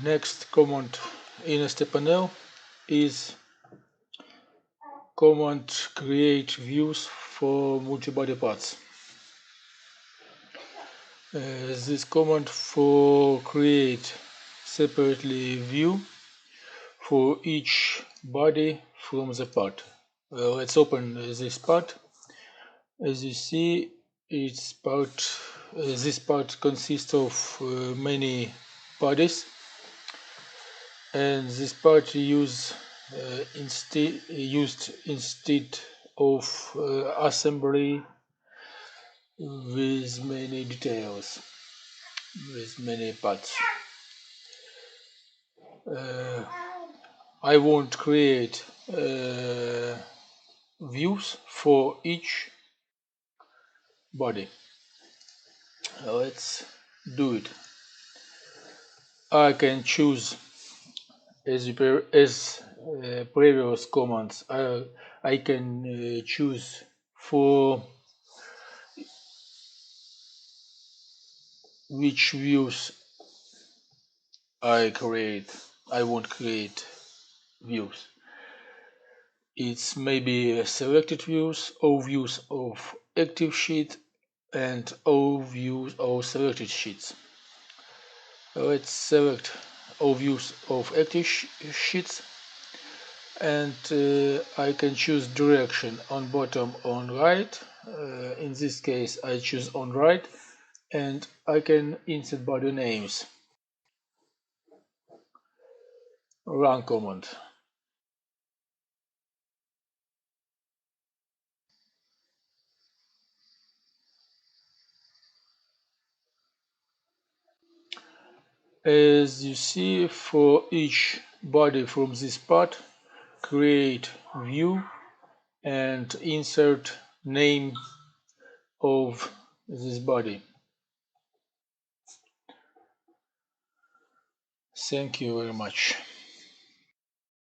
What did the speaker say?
Next command in STPanel is command create views for multi-body parts. This command for create separately view for each body from the part. Let's open this part. As you see, this part consists of many bodies, and this part used instead of assembly with many details, with many parts. I won't create views for each body. Let's do it. I can choose as previous commands. I can choose for which views I won't create views. It's maybe selected views, all views of active sheet, and all views of selected sheets. Let's select all views of active sheets, and I can choose direction on bottom, on right. In this case I choose on right, and I can insert body names. Run command. As you see, for each body from this part, create view and insert name of this body. Thank you very much.